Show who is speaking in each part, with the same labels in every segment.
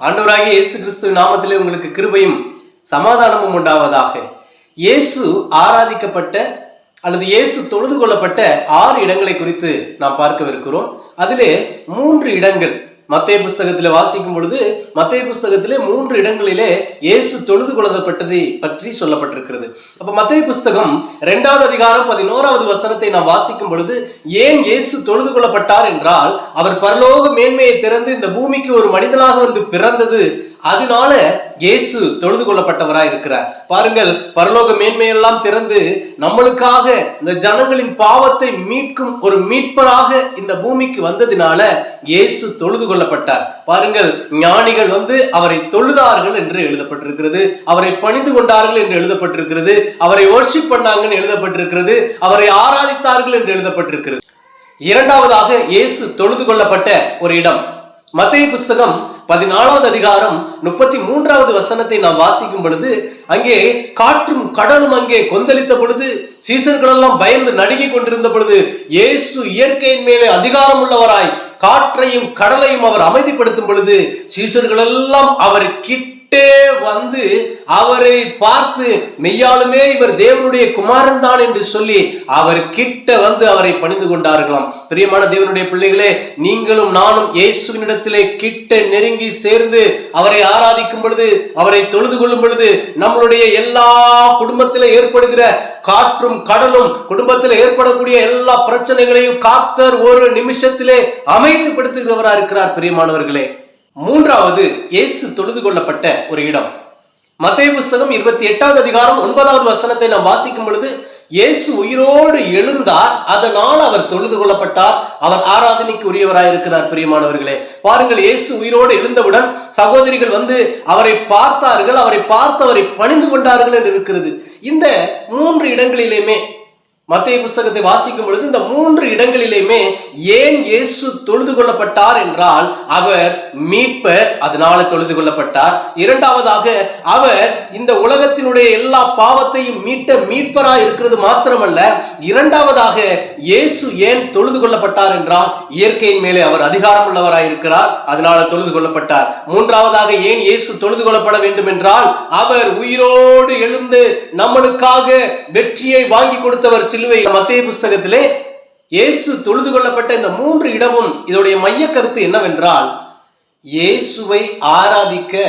Speaker 1: ஆண்டவராகிய இயேசு கிறிஸ்துவின் நாமத்திலே உங்களுக்கு கிருபையும் சமாதானமும் உண்டாவதாக. இயேசு ஆராதிக்கப்பட்ட அல்லது இயேசு தொழுது கொள்ளப்பட்ட 6 இடங்களை குறித்து நாம் பார்க்கவிருக்கிறோம். அதிலே 3 இடங்கள் மத்தேயு புஸ்தகத்திலே வாசிக்கும் பொழுது மத்தேயு புஸ்தகத்திலே 3 இடங்களிலே இயேசு தொழுது கொள்ளப்பட்டதை பற்றி சொல்லப்பட்டிருக்கிறது. அப்ப மத்தேயு புஸ்தகம் 2வது அதிகாரம் 11வது வசனத்தை நாம் வாசிக்கும் பொழுது ஏன் இயேசு தொழுது கொள்ளப்பட்டார் என்றால், அவர் பரலோக மேன்மையை திறந்து இந்த பூமிக்கு ஒரு மனிதனாக வந்து பிறந்தது, அதனால இயேசு தொழுது கொள்ளப்பட்டவராய் இருக்கிறார். பாருங்கள், பரலோக மேன்மையெல்லாம் திறந்து நம்மளுக்காக இந்த ஜனங்களின் பாவத்தை மீட்கும் ஒரு மீட்பராக இந்த பூமிக்கு வந்ததினால இயேசு தொழுது கொள்ளப்பட்டார். பாருங்கள், ஞானிகள் வந்து அவரை தொழுதார்கள் என்று எழுதப்பட்டிருக்கிறது, அவரை பணிந்து கொண்டார்கள் என்று எழுதப்பட்டிருக்கிறது, அவரை வொர்ஷிப் பண்ணாங்கன்னு எழுதப்பட்டிருக்கிறது, அவரை ஆராதித்தார்கள் என்று எழுதப்பட்டிருக்கிறது. இரண்டாவதாக இயேசு தொழுது கொள்ளப்பட்ட ஒரு இடம் மத்தேயு புஸ்தகம் 14வது அதிகாரம் 33வது வசனத்தை நாம் வாசிக்கும் பொழுது, அங்கே காற்றும் கடலும் அங்கே கொந்தளித்த பொழுது, சீசர்கள் எல்லாம் பயந்து நடுங்கிக் கொண்டிருந்த பொழுது, இயேசு இயற்கையின் மேலே அதிகாரம் உள்ளவராய் காற்றையும் கடலையும் அவர் அமைதிப்படுத்தும் பொழுது, சீசர்கள் எல்லாம் அவர் கிட்டே வந்து அவரை பார்த்து மெய்யாலுமே இவர் தேவனுடைய குமாரன் தான் என்று சொல்லி அவர் கிட்ட வந்து அவரை பணிந்து கொண்டார்களாம். பிரியமான தேவனுடைய பிள்ளைகளே, நீங்களும் நானும் இயேசுவினிடத்திலே கிட்ட நெருங்கி சேர்ந்து அவரை ஆராதிக்கும் பொழுது, அவரை தொழுது கொள்ளும் பொழுது, நம்மளுடைய எல்லா குடும்பத்திலே ஏற்படுகிற காற்றும் கடலும், குடும்பத்தில் ஏற்படக்கூடிய எல்லா பிரச்சனைகளையும் கர்த்தர் ஒரு நிமிஷத்திலே அமைதிப்படுத்துகிறவராக இருக்கிறார். பிரியமானவர்களே, மூன்றாவது இயேசு தொழுது கொள்ளப்பட்ட ஒரு இடம் மத்தேயு புஸ்தகம் 28வது அதிகாரம் 9வது வசனத்தை நாம் வாசிக்கும் பொழுது, இயேசு உயிரோடு எழுந்தார், அதனால் அவர் தொழுது கொள்ளப்பட்டார், அவர் ஆராதனைக்கு உரியவராய் இருக்கிறார். பிரியமானவர்களே, பாருங்கள், இயேசு உயிரோடு எழுந்தவுடன் சகோதரிகள் வந்து அவரை பார்த்தார்கள், அவரை பார்த்து அவரை பணிந்து கொண்டார்கள் என்று இருக்கிறது. இந்த 3 இடங்களிலுமே மத்தேயு புஸ்தகத்தை வாசிக்கும் பொழுது இந்த 3 இடங்களிலுமே ஏன் இயேசு தொழுது கொள்ளப்பட்டார் என்றால், அவர் மீட்பர், அதனால தொழுது கொள்ளப்பட்டார். இரண்டாவதாக, அவர் இந்த உலகத்தினுடைய எல்லா பாவத்தையும் மீட்ட மீட்பராய் இருக்கிறது மாத்திரமல்ல, இரண்டாவதாக இயேசு ஏன் தொழுது கொள்ளப்பட்டார் என்றால், இயற்கையின் மேலே அவர் அதிகாரம் உள்ளவராய் இருக்கிறார், அதனால தொழுது கொள்ளப்பட்டார். மூன்றாவதாக, ஏன் இயேசு தொழுது கொள்ளப்பட வேண்டும் என்றால், அவர் உயிரோடு எழுந்து நம்மளுக்காக வெற்றியை வாங்கி கொடுத்தவர். மத்தேயு புஸ்தகத்திலே இயேசு தொழுது கொள்ளப்பட்ட இந்த 3 இடமும் இதோடைய மைய கருத்து என்னவென்றால், இயேசுவை ஆராதிக்க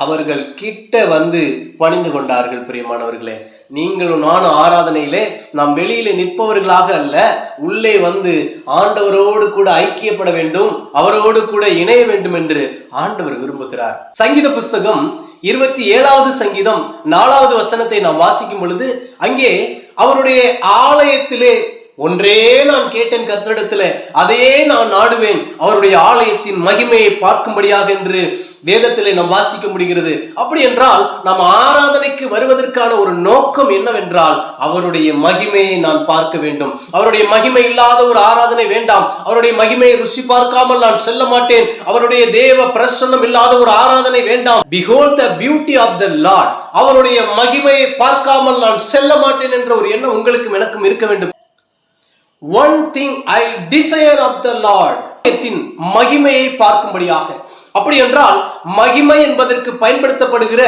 Speaker 1: அவர்கள் கிட்ட வந்து பணிந்து கொண்டார்கள். பிரியமானவர்களே, நீங்களும் நானும் ஆராதனையிலே நாம் வெளியிலே நிற்பவர்களாக அல்ல, உள்ளே வந்து ஆண்டவரோடு கூட ஐக்கியப்பட வேண்டும், அவரோடு கூட இணைய வேண்டும் என்று ஆண்டவர் விரும்புகிறார். சங்கீத புஸ்தகம் 27வது சங்கீதம் 4வது வசனத்தை நாம் வாசிக்கும் பொழுது, அங்கே அவருடைய ஆலயத்திலே ஒன்றே நான் கேட்டேன் கர்த்தரிடத்திலே, அதையே நான் நாடுவேன், அவருடைய ஆலயத்தின் மகிமையை பார்க்கும்படியாக என்று வேதத்திலே நாம் வாசிக்க முடிகிறது. அப்படி என்றால் நாம் ஆராதனைக்கு வருவதற்கான ஒரு நோக்கம் என்னவென்றால், அவருடைய மகிமையை நான் பார்க்க வேண்டும். அவருடைய மகிமை இல்லாத ஒரு ஆராதனை வேண்டாம். அவருடைய மகிமையை ருசி பார்க்காமல் நான் செல்ல மாட்டேன். அவருடைய தேவ பிரசன்னம் இல்லாத ஒரு ஆராதனை வேண்டாம். Behold the beauty of the Lord, அவருடைய மகிமையை பார்க்காமல் நான் செல்ல மாட்டேன் என்ற ஒரு எண்ணம் உங்களுக்கும் எனக்கும் இருக்க வேண்டும். One thing I desire of the Lord, மகிமையை பார்க்கும்படியாக. அப்படி என்றால் மகிமை என்பதற்கு பயன்படுத்தப்படுகிற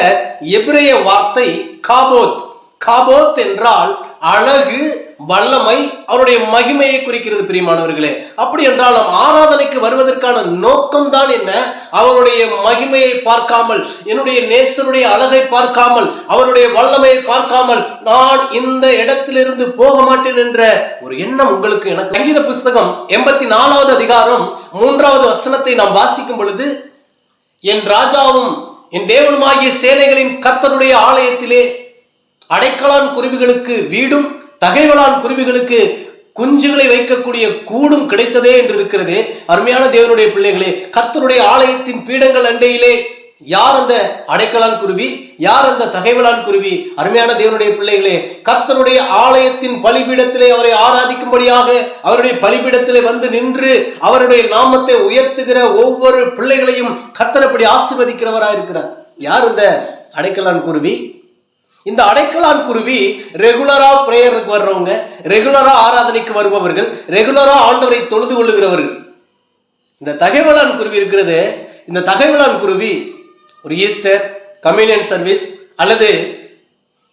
Speaker 1: எபிரேய வார்த்தை காபோத். காபோத் என்றால் அழகு, வல்லமை, அவருடைய மகிமையை குறிக்கிறது. பிரியமானவர்களே, அப்படி என்றால் நாம் ஆராதனைக்கு வருவதற்கான நோக்கம் தான் என்ன? அவருடைய மகிமையை பார்க்காமல், என்னுடைய நேசனுடைய அழகை பார்க்காமல், அவருடைய வல்லமையை பார்க்காமல் நான் இந்த இடத்திலிருந்து போக மாட்டேன் என்ற ஒரு எண்ணம் உங்களுக்கு எனக்கு. சங்கீத புஸ்தகம் 84வது அதிகாரம் 3வது வசனத்தை நாம் வாசிக்கும் பொழுது, என் ராஜாவும் என் தேவனுமாகிய சேனைகளின் கர்த்தருடைய ஆலயத்திலே அடைக்கலான் குருவிகளுக்கு வீடும், தகைவலான் குருவிகளுக்கு குஞ்சுகளை வைக்கக்கூடிய கூடும் கிடைத்ததே என்று இருக்கிறது. அருமையான தேவனுடைய பிள்ளைகளே, கர்த்தருடைய ஆலயத்தின் பீடங்கள் அண்டையிலே யார் அந்த அடைக்கலான் குருவி, யார் அந்த தகைவலான் குருவி? அருமையான தேவனுடைய பிள்ளைகளே, கர்த்தருடைய ஆலயத்தின் பலிபீடத்திலே அவரை ஆராதிக்கும்படியாக அவருடைய பலிபீடத்திலே வந்து நின்று அவருடைய நாமத்தை உயர்த்துகிற ஒவ்வொரு பிள்ளைகளையும் கர்த்தர் அப்படி ஆசீர்வதிக்கிறவராக இருக்கிறார். யார் இந்த அடைக்கலான் குருவி? இந்த அடைக்கலான் குருவி ரெகுலரா பிரேயருக்கு வர்றவங்க, ரெகுலரா ஆராதனைக்கு வருபவர்கள், ரெகுலரா ஆண்டவரை தொழுது கொள்ளுகிறவர்கள். இந்த தகைவலான் குருவி இருக்கிறது, இந்த தகைவலான் குருவி ஒரு ஈஸ்டர், கம்யூனியன் சர்வீஸ் அல்லது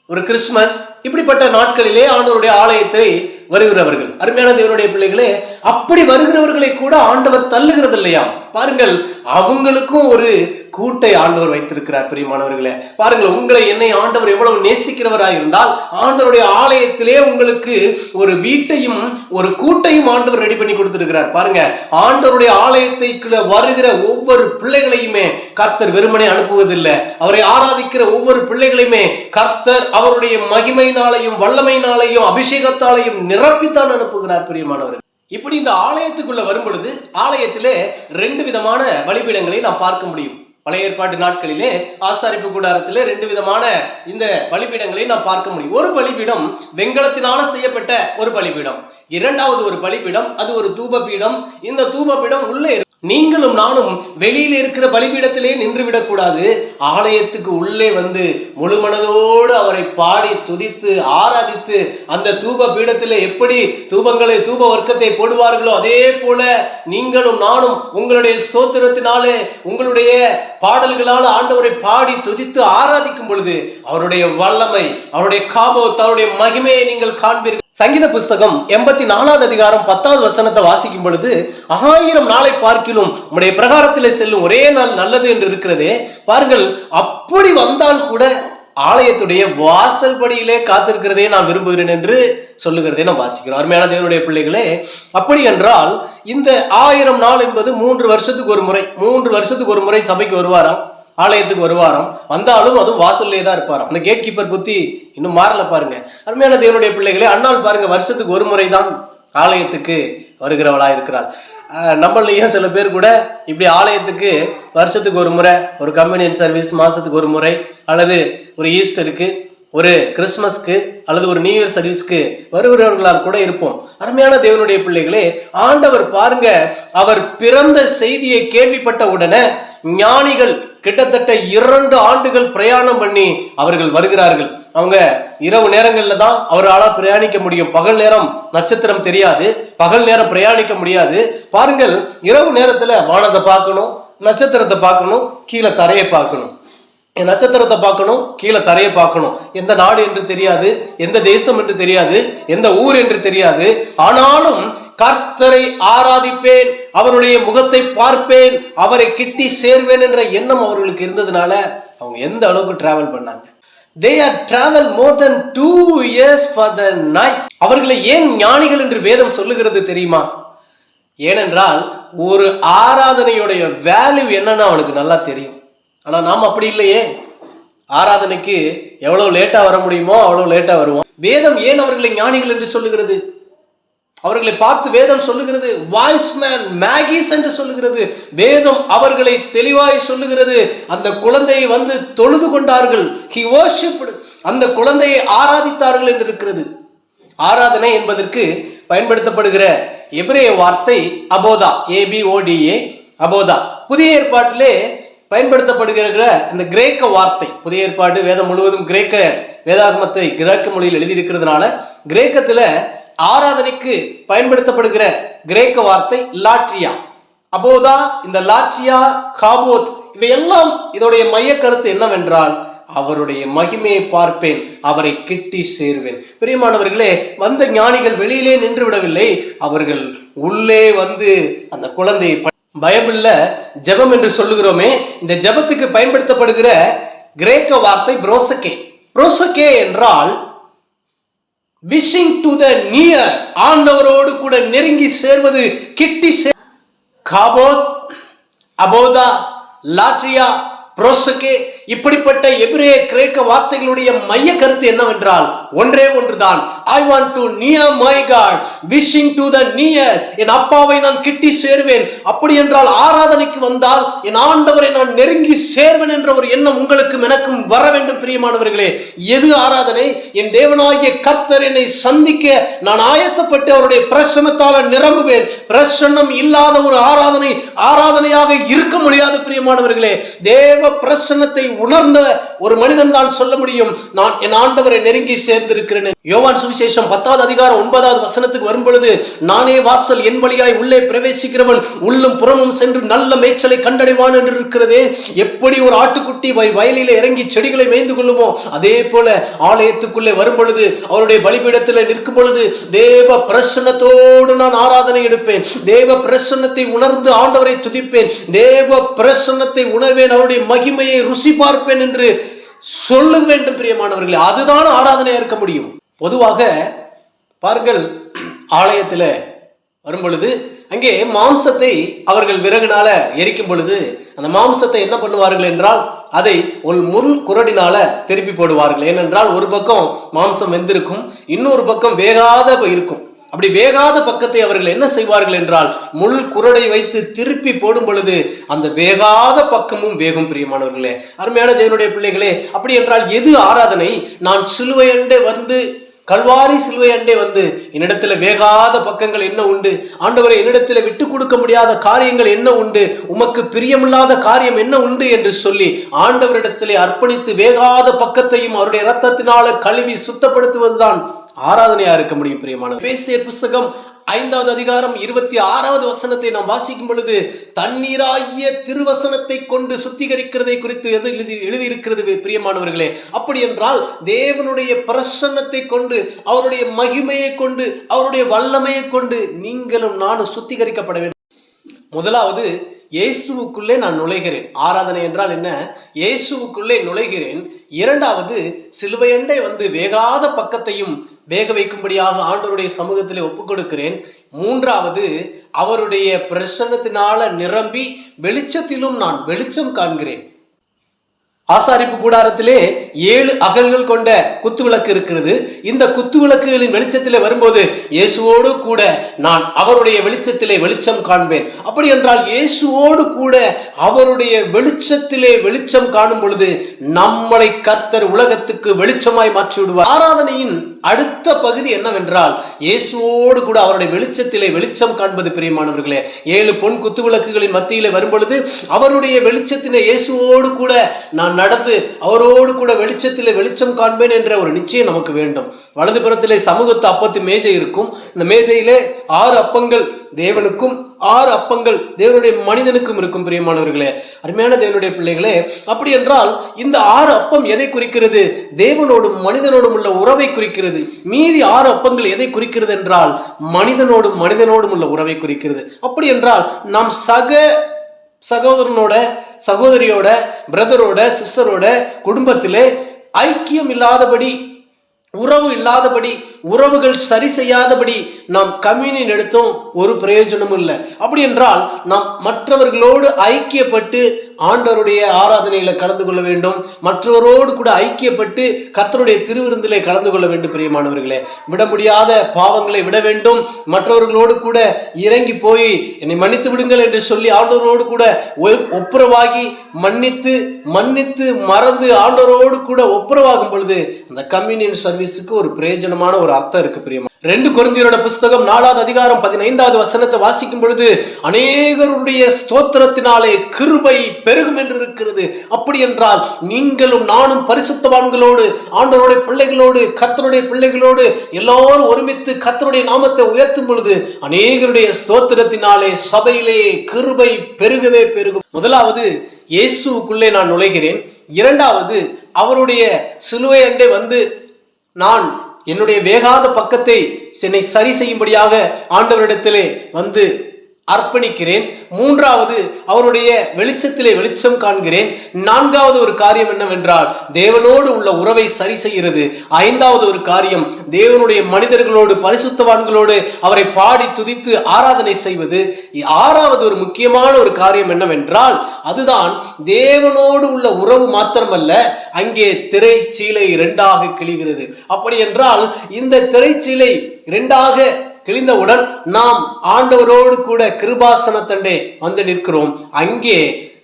Speaker 1: ஒரு கிறிஸ்துமஸ், இப்படிப்பட்ட நாட்களிலே ஆண்டவருடைய ஆலயத்தை வருகிறவர்கள், அருமையான தேவனுடைய பிள்ளைகளே, அப்படி வருகிறவர்களை கூட ஆண்டவர் தள்ளுகிறது இல்லையா? பாருங்கள், அவங்களுக்கும் ஒரு கூட்டை ஆண்டவர் வைத்திருக்கிறார். பிரியமானவர்களே, பாருங்கள், உங்களை என்னை ஆண்டவர் எவ்வளவு நேசிக்கிறவராக இருந்தால் ஆண்டவருடைய ஆலயத்திலே உங்களுக்கு ஒரு வீட்டையும் ஒரு கூட்டையும் ஆண்டவர் ரெடி பண்ணி கொடுத்திருக்கிறார். பாருங்க, ஆண்டவருடைய ஆலயத்தைக்குள்ள வருகிற ஒவ்வொரு பிள்ளைகளையுமே கர்த்தர் வெறுமனே அனுப்புவதில்லை. அவரை ஆராதிக்கிற ஒவ்வொரு பிள்ளைகளையுமே கர்த்தர் அவருடைய மகிமையினாலையும் வல்லமையினாலையும் அபிஷேகத்தாலையும் நிரப்பித்தான் அனுப்புகிறார். பிரியமானவர்கள், இப்படி இந்த ஆலயத்துக்குள்ள வரும் பொழுது ஆலயத்திலே 2 விதமான பலிபீடங்களை நாம் பார்க்க முடியும். பழைய ஏற்பாட்டு நாட்களிலே ஆசாரிப்பு கூடாரத்திலே 2 விதமான இந்த பலிபீடங்களை நாம் பார்க்க முடியும். ஒரு பலிபீடம் வெண்கலத்தினால செய்யப்பட்ட ஒரு பலிபீடம், இரண்டாவது ஒரு பலிபீடம் அது ஒரு தூபபீடம். இந்த தூபபீடம் உள்ளே நீங்களும் நானும் வெளியில் இருக்கிற பலிபீடத்திலே நின்றுவிடக் கூடாது. ஆலயத்துக்கு உள்ளே வந்து முழு மனதோடு அவரை பாடி துதித்து ஆராதித்து அந்த தூப பீடத்திலே எப்படி தூபங்களை தூப வர்க்கத்தை போடுவார்களோ அதே போல நீங்களும் நானும் உங்களுடைய ஸ்தோத்திரத்தினாலே உங்களுடைய பாடல்களால் ஆண்டவரை பாடி துதித்து ஆராதிக்கும் பொழுது அவருடைய வல்லமை, அவருடைய காபோத், அவருடைய மகிமையை நீங்கள் காண்பீர்கள். சங்கீத புஸ்தகம் 84வது அதிகாரம் 10வது வசனத்தை வாசிக்கும் பொழுது 1000 நாளை பார்க்கிலும் உம்முடைய பிரகாரத்திலே செல்லும் ஒரே நாள் நல்லது என்று இருக்கிறதே. பாருங்கள், அப்படி வந்தால் கூட ஆலயத்துடைய வாசல் படியிலே காத்திருக்கிறதே நான் விரும்புகிறேன் என்று சொல்லுகிறதே நாம் வாசிக்கிறோம். அருமையான தேவனுடைய பிள்ளைகளே, அப்படி என்றால் இந்த 1000 நாள் என்பது 3 வருஷத்துக்கு ஒரு முறை, 3 வருஷத்துக்கு ஒரு முறை சபைக்கு வருவாராம், ஆலயத்துக்கு வருவாராம். வந்தாலும் அது வாசல்லே தான் இருப்பாராம். அந்த கேட் கீப்பர் புத்தி இன்னும் மாறல. பாருங்க அருமையான தேவனுடைய பிள்ளைகளே, அண்ணால் பாருங்க வருஷத்துக்கு ஒரு முறை தான் ஆலயத்துக்கு வருகிறவளா இருக்கிறாள். நம்மளையும் சில பேர் கூட இப்படி ஆலயத்துக்கு வருஷத்துக்கு ஒரு முறை, ஒரு கம்யூனியன் சர்வீஸ் மாசத்துக்கு ஒரு முறை, அல்லது ஒரு ஈஸ்டருக்கு, ஒரு கிறிஸ்துமஸ்க்கு, அல்லது ஒரு நியூ இயர் சர்வீஸ்க்கு வருகிறவர்களால் கூட இருப்போம். அருமையான தேவனுடைய பிள்ளைகளே, ஆண்டவர் பாருங்க, அவர் பிறந்த செய்தியை கேள்விப்பட்ட உடனே ஞானிகள் கிட்டத்தட்ட 2 ஆண்டுகள் பிரயாணம் பண்ணி அவர்கள் வருகிறார்கள். அவங்க இரவு நேரங்கள்ல தான் அவரால் பிரயாணிக்க முடியும். பகல் நேரம் நட்சத்திரம் தெரியாது, பகல் நேரம் பிரயாணிக்க முடியாது. பாருங்கள், இரவு நேரத்துல வானத்தை பார்க்கணும், நட்சத்திரத்தை பார்க்கணும், கீழே தரையை பார்க்கணும். நட்சத்திரத்தை பார்க்கணும், கீழே தரையை பார்க்கணும். எந்த நாடு என்று தெரியாது, எந்த தேசம் என்று தெரியாது, எந்த ஊர் என்று தெரியாது. ஆனாலும் கர்த்தரை ஆராதிப்பேன், அவருடைய முகத்தை பார்ப்பேன், அவரை கிட்டி சேர்வேன் என்ற எண்ணம் அவர்களுக்கு இருந்ததுனால அவங்க எந்த அளவுக்கு டிராவல் பண்ணாங்க. They had traveled more than 2 years for the night. அவர்களை ஏன் ஞானிகள் என்று வேதம் சொல்லுகிறது தெரியுமா? ஏனென்றால் ஒரு ஆராதனையுடைய வேல்யூ என்னன்னு அவனுக்கு நல்லா தெரியும். ஆனா நாம் அப்படி இல்லையே. ஆராதனைக்கு எவ்வளவு லேட்டா வர முடியுமோ அவ்வளவு லேட்டா வருவோம். வேதம் ஏன் அவர்களை ஞானிகள் என்று சொல்லுகிறது? அவர்களை பார்த்து வேதம் சொல்லுகிறது வாய்ஸ் மேன் மேகிஸ் என்று சொல்லுகிறது. வேதம் அவர்களை தெளிவாய் சொல்லுகிறது. அந்த குழந்தையை வந்து தொழுது கொண்டார்கள், he worshipped, அந்த குழந்தையை ஆராதித்தார்கள் என்று இருக்கிறது. ஆராதனை என்பதற்கு பயன்படுத்தப்படுகிற எபிரேய வார்த்தை அபோதா, ABODA, அபோதா. புதிய ஏற்பாட்டிலே பயன்படுத்தப்படுகிற இந்த கிரேக்க வார்த்தை, புதிய ஏற்பாடு வேதம் முழுவதும் கிரேக்க வேதாகமத்தை கிரேக்க மொழியில் எழுதியிருக்கிறதுனால கிரேக்கத்துல ஆராதனைக்கு பயன்படுத்தப்படுகிற கிரேக்க வார்த்தை லாட்ரியா, அபோதா. இந்த லாட்ரியா, காபோத் இவையெல்லாம் இதோடைய மைய கருத்து என்னவென்றால் அவருடைய மகிமையை பார்ப்பேன், அவரை கிட்டி சேர்வேன். பிரியமானவர்களே, வந்த ஞானிகள் வெளியிலே நின்று விடவில்லை, அவர்கள் உள்ளே வந்து அந்த குழந்தையை பைபிள்ல ஜெபம் என்று சொல்லுகிறோமே, இந்த ஜெபத்துக்கு பயன்படுத்தப்படுகிற கிரேக்க வார்த்தை புரோசகே. புரோசகே என்றால் விஷிங் டு த நியர், ஆண்டவரோடு கூட நெருங்கி சேர்வது, கிட்டி சேர். காபோத், அபோதா, லாட்ரியா, புரோசகே, இப்படிப்பட்ட எபிரேய கிரேக்க வார்த்தைகளுடைய மைய கருத்து என்னவென்றால் ஒன்றே ஒன்றுதான். I want to near my God, wishing to the near. என் அப்பாவை நான் கிட்டி சேர்வேன். அப்படி என்றால் ஆராதனைக்கு வந்தால் என் ஆண்டவரை நான் நெருங்கி சேர்வேன் என்ற ஒரு எண்ணம் உங்களுக்கும் எனக்கும் வர வேண்டும். பிரியமானவர்களே, எது ஆராதனை? என் தேவனாகிய கர்த்தர் என்னை சந்திக்க நான் ஆயத்தப்பட்டு அவருடைய பிரசன்னத்தால் நிரம்புவேன். பிரசன்னம் இல்லாத ஒரு ஆராதனையாக இருக்க முடியாது. பிரியமானவர்களே, தேவ பிரசன்னத்தை உணர்ந்த ஒரு மனிதன் தான் சொல்ல முடியும், நான் என் ஆண்டவரை நெருங்கி சேர்ந்திருக்கிறேன். யோவான் சுவிசேஷம் 10வது அதிகாரம் 9வது வசனத்துக்கு வரும் பொழுது, நானே வாசல், என் வழியாய் உள்ளே பிரவேசிக்கிறவன் உள்ளும் புறமும் சென்று நல்ல மேய்ச்சலை கண்டடைவான் என்று இருக்கிறதே. எப்படி ஒரு ஆட்டுக்குட்டி வயலில் இறங்கி செடிகளை மேய்ந்து கொள்ளுமோ, அதே போல ஆலயத்துக்குள்ளே வரும் பொழுது, அவருடைய பலிபீடத்தில் நிற்கும் பொழுது தேவ பிரசன்னத்தோடு நான் ஆராதனை எடுப்பேன். தேவ பிரசன்னத்தை உணர்ந்து ஆண்டவரை துதிப்பேன். தேவ பிரசன்னத்தை உணர்வேன். அவருடைய மகிமையை ருசி பார்ப்பேன் என்று சொல்ல வேண்டும் பிரியமானவர்களே. அதுதான் ஆராதனையா இருக்க முடியும். பொதுவாக பாருங்கள், ஆலயத்தில் வரும் பொழுது அங்கே மாம்சத்தை அவர்கள் விறகுனால எரிக்கும் பொழுது அந்த மாம்சத்தை என்ன பண்ணுவார்கள் என்றால், அதை ஒரு முள் குரடினால திருப்பி போடுவார்கள். ஏனென்றால் ஒரு பக்கம் மாம்சம் வெந்திருக்கும், இன்னொரு பக்கம் வேகாத இருக்கும். அப்படி வேகாத பக்கத்தை அவர்கள் என்ன செய்வார்கள் என்றால், முள் குரடை வைத்து திருப்பி போடும் பொழுது அந்த வேகாத பக்கமும் வேகும். பிரியமானவர்களே, அருமையான தேவனுடைய பிள்ளைகளே, அப்படி என்றால் எது ஆராதனை? நான் சிலுவை அண்டே வந்து, கல்வாரி சிலுவை அண்டே வந்து, என்னிடத்துல வேகாத பக்கங்கள் என்ன உண்டு ஆண்டவரை, என்னிடத்துல விட்டு கொடுக்க முடியாத காரியங்கள் என்ன உண்டு, உமக்கு பிரியமில்லாத காரியம் என்ன உண்டு என்று சொல்லி ஆண்டவரிடத்திலே அர்ப்பணித்து வேகாத பக்கத்தையும் அவருடைய இரத்தத்தினால கழுவி சுத்தப்படுத்துவதுதான் ஆராதனையா இருக்க முடியும். பிரியமான எபேசியர் புஸ்தகம் 5வது அதிகாரம் 26வது வசனத்தை நாம் வாசிக்கும் பொழுது, தண்ணீராகிய திருவசனத்தை கொண்டு சுத்திகரிக்கிறதை குறித்து எழுதியிருக்கிறது பிரியமானவர்களே. அப்படி என்றால் தேவனுடைய பிரசன்னத்தை கொண்டு, அவருடைய மகிமையை கொண்டு, அவருடைய வல்லமையை கொண்டு நீங்களும் நானும் சுத்திகரிக்கப்பட வேண்டும். முதலாவது, இயேசுவுக்குள்ளே நான் நுழைகிறேன். ஆராதனை என்றால் என்ன? இயேசுவுக்குள்ளே நுழைகிறேன். இரண்டாவது, சிலுவையண்டை வந்து வேகாத பக்கத்தையும் வேக வைக்கும்படியாக ஆண்டவருடைய சமூகத்திலே ஒப்புக் கொடுக்கிறேன். மூன்றாவது, அவருடைய பிரசன்னத்தினால நிரம்பி வெளிச்சத்திலும் நான் வெளிச்சம் காண்கிறேன். ஆசாரிப்பு கூடாரத்திலே 7 அகல்கள் கொண்ட குத்துவிளக்கு இருக்கிறது. இந்த குத்துவிளக்குகளின் வெளிச்சத்திலே வரும்போது இயேசுவோடு கூட நான் அவருடைய வெளிச்சத்திலே வெளிச்சம் காண்பேன். அப்படி என்றால் இயேசுவோடு கூட அவருடைய வெளிச்சத்திலே வெளிச்சம் காணும் பொழுது நம்மளை கர்த்தர் உலகத்துக்கு வெளிச்சமாய் மாற்றி விடுவார். ஆராதனையின் அடுத்த பகுதி என்னவென்றால், இயேசுவோடு கூட அவருடைய வெளிச்சத்திலே வெளிச்சம் காண்பது. பிரியமானவர்களே, 7 பொன் குத்துவிளக்குகளின் மத்தியிலே வரும் பொழுது அவருடைய வெளிச்சத்திலே இயேசுவோடு கூட நான் நடந்து அவரோடு கூட வெளிச்சத்திலே வெளிச்சம் காண்பேன் என்ற ஒரு நிச்சயம் நமக்கு வேண்டும். வலது புறத்திலே சமூகத்து அப்பத்து மேஜை இருக்கும். இந்த மேஜையிலே 6 அப்பங்கள் தேவனுக்கும் 6 அப்பங்கள் தேவனுடைய மனிதனுக்கும் இருக்கும். பிரியமானவர்களே, அருமையான தேவனுடைய பிள்ளைகளே, அப்படி என்றால் இந்த 6 அப்பம் எதை குறிக்கிறது? தேவனோடும் மனிதனோடும் உள்ள உறவை குறிக்கிறது. மீதி 6 அப்பங்கள் எதை குறிக்கிறது என்றால், மனிதனோடும் மனிதனோடும் உள்ள உறவை குறிக்கிறது. அப்படி என்றால் நாம் சகோதரனோட, சகோதரியோட, பிரதரோட, சிஸ்டரோட குடும்பத்திலே ஐக்கியம் இல்லாதபடி, உறவு இல்லாதபடி, உறவுகள் சரி செய்யாதபடி நாம் கம்யூனியன் எடுத்தும் ஒரு பிரயோஜனமும் இல்லை. அப்படி என்றால் நாம் மற்றவர்களோடு ஐக்கியப்பட்டு ஆண்டவருடைய ஆராதனையில கலந்து கொள்ள வேண்டும். மற்றவரோடு கூட ஐக்கியப்பட்டு கர்த்தருடைய திருவிருந்திலே கலந்து கொள்ள வேண்டும். பிரியமானவர்களே, விட முடியாத பாவங்களை விட வேண்டும். மற்றவர்களோடு கூட இறங்கி போய் என்னை மன்னித்து விடுங்கள் என்று சொல்லி ஆண்டவரோடு கூட ஒப்புரவாகி மன்னித்து மறந்து ஆண்டவரோடு கூட ஒப்புரவாகும் பொழுது அந்த கம்யூனியன் சர்வீஸுக்கு ஒரு பிரயோஜனமான ஒரு அர்த்தம் இருக்கு. பிரியமா, 2 கொரிந்தியரோட புஸ்தகம் 4வது அதிகாரம் 15வது வசனத்தை வாசிக்கும் பொழுது, அநேகருடைய ஸ்தோத்திரத்தினாலே கிருபை பெருகும் என்று இருக்கிறது. அப்படி என்றால் நீங்களும் நானும் பரிசுத்தவான்களோடு, ஆண்டவருடைய பிள்ளைகளோடு, கர்த்தருடைய பிள்ளைகளோடு எல்லாரும் ஒருமித்து கர்த்தருடைய நாமத்தை உயர்த்தும் பொழுது அநேகருடைய ஸ்தோத்திரத்தினாலே சபையிலே கிருபை பெருகவே பெருகும். முதலாவது, இயேசுவுக்குள்ளே நான் நுழைகிறேன். இரண்டாவது, அவருடைய சிலுவை அண்டே வந்து நான் என்னுடைய வேகாத பக்கத்தை என்னை சரி செய்யும்படியாக ஆண்டவரிடத்திலே வந்து அர்ப்பணிக்கிறேன். மூன்றாவது, அவருடைய வெளிச்சத்திலே வெளிச்சம் காண்கிறேன். நான்காவது ஒரு காரியம் என்னவென்றால் தேவனோடு உள்ள உறவை சரி செய்கிறது. ஐந்தாவது ஒரு காரியம், தேவனுடைய மனிதர்களோடு, பரிசுத்தவான்களோடு அவரை பாடி துதித்து ஆராதனை செய்வது. ஆறாவது ஒரு முக்கியமான ஒரு காரியம் என்னவென்றால், அதுதான் தேவனோடு உள்ள உறவு மாத்திரமல்ல, அங்கே திரைச்சீலை 2ஆக கிழிகிறது. அப்படி என்றால் இந்த திரைச்சீலை 2ஆக கிழிந்தவுடன் நாம் ஆண்டவரோடு கூட கிருபாசனத்தண்டே வந்து நிற்கிறோம். அங்கே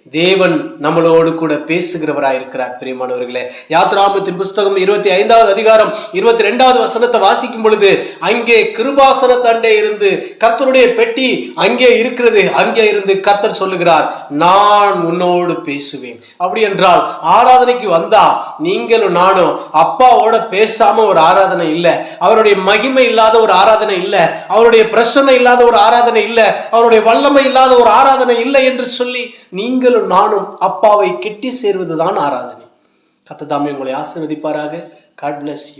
Speaker 1: தேவன் நம்மளோடு கூட பேசுகிறவராய் இருக்கிறார். பிரியமானவர்களே, யாத்ராகமத்தின் புஸ்தகம் 25வது அதிகாரம் 22வது வசனத்தை வாசிக்கும் பொழுது, அங்கே கிருபாசன தண்டே இருந்து கர்த்தருடைய பெட்டி அங்கே இருக்கிறது. அங்கே இருந்து கர்த்தர் சொல்லுகிறார், நான் உன்னோடு பேசுவேன். அப்படி என்றால் ஆராதனைக்கு வந்தா நீங்களும் நானும் அப்பாவோட பேசாம ஒரு ஆராதனை இல்லை, அவருடைய மகிமை இல்லாத ஒரு ஆராதனை இல்லை, அவருடைய பிரசன்னம் இல்லாத ஒரு ஆராதனை இல்லை, அவருடைய வல்லமை இல்லாத ஒரு ஆராதனை இல்லை என்று சொல்லி நீங்களும் நானும் அப்பாவை கெட்டி சேர்வதுதான் ஆராதனை. கர்த்தர் தாமே உங்களை ஆசீர்வதிப்பாராக. God bless you.